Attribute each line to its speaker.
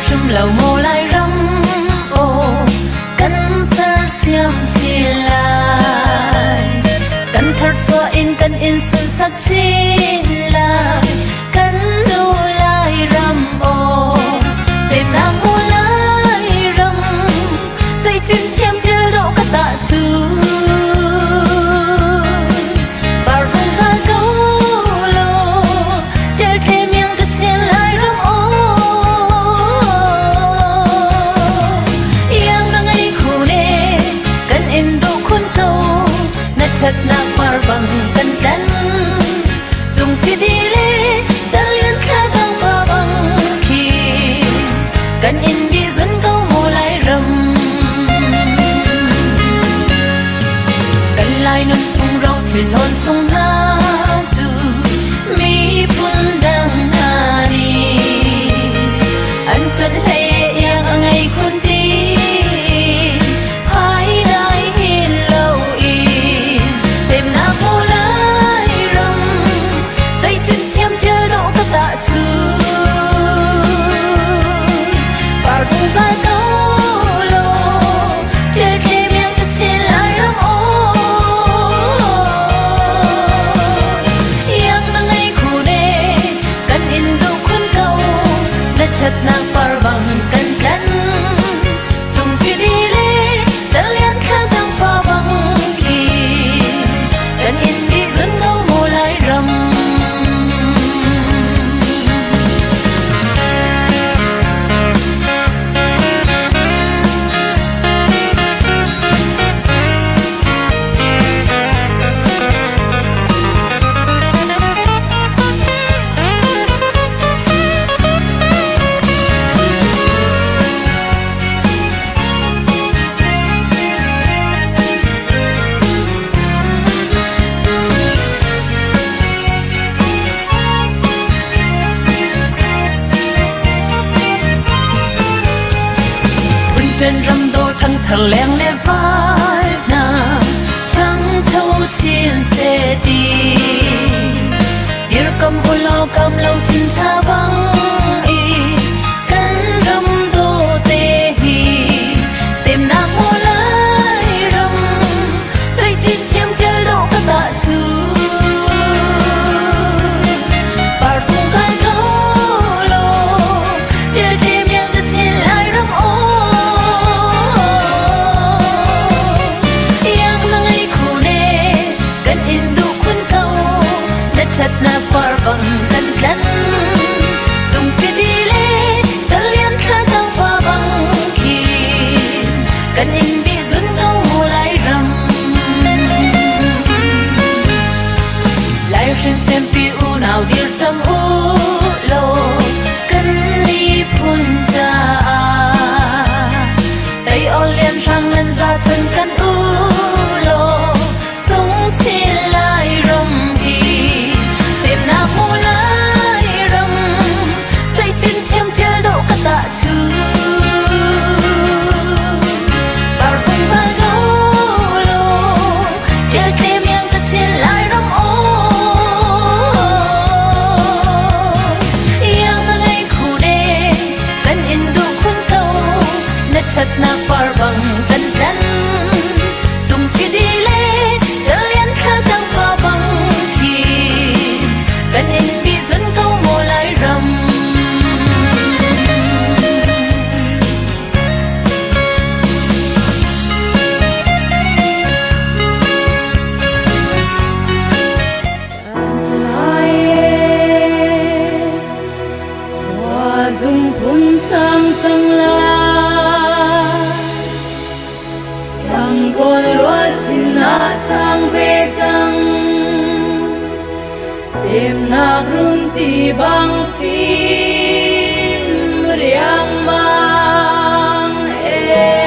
Speaker 1: sum lầu mô lai râm ô cắn sơ xiêm chia lại cắn thắt xóa in xuân sắc chín lại cắn đu lai râm ô xem nàng mô lai râm dây chín thêm theo độ các tạ chú chặt nạc par bằng cân cân dùng phi đi lê ta liên khá tăng pa bằng khi cân in đi dẫn câu mô lai rầm cân lai nôn phung rau thuyền hôn sông ha chu mi phun đang na đi anh chuẩn hay yang ở ngày khôn ti chặt nàng par bằng cân cân dùng phi đi lê ta liên khá tăng pa bằng khi cân in đi dẫn câu mô lai rầm trên râm đô trăng thờ leng lê vai na trăng thâu chiên xe đi tir cầm ô lo cầm lâu chín xa vắng y cánh râm đô tê hi xem nàng mô lai râm dây chín thêm chân độ các tạ chú bà xuống cái câu lô chơi thêm yang ta chín lai râm ô chặt na par bằng cân cân dùng phi đi lê ta liên khá tăng pa bằng khi cân in đi dẫn câu mô lai rầm lai trên xem pi u nào điên sâm u lô cân ly phun cha tay on liên sang lên ra chân cân u lô sống trên lai rầm na mô lai râm dây chín thêm theo độ các tạ chú bao dung ba gấu lô chơi thêm yang ta trên lai râm ô yang ta ngay khu đê cân in đủ khuôn câu nét chặt na par bằng cân cân dùng phi đi lê ta liên khá tăng pa bằng khi cân in đi dẫn câu mô lai rầm hoa dung phun sang trăng la trăng cồn loa xin na sang về trăng xem nạc run ti bang phim riang mang e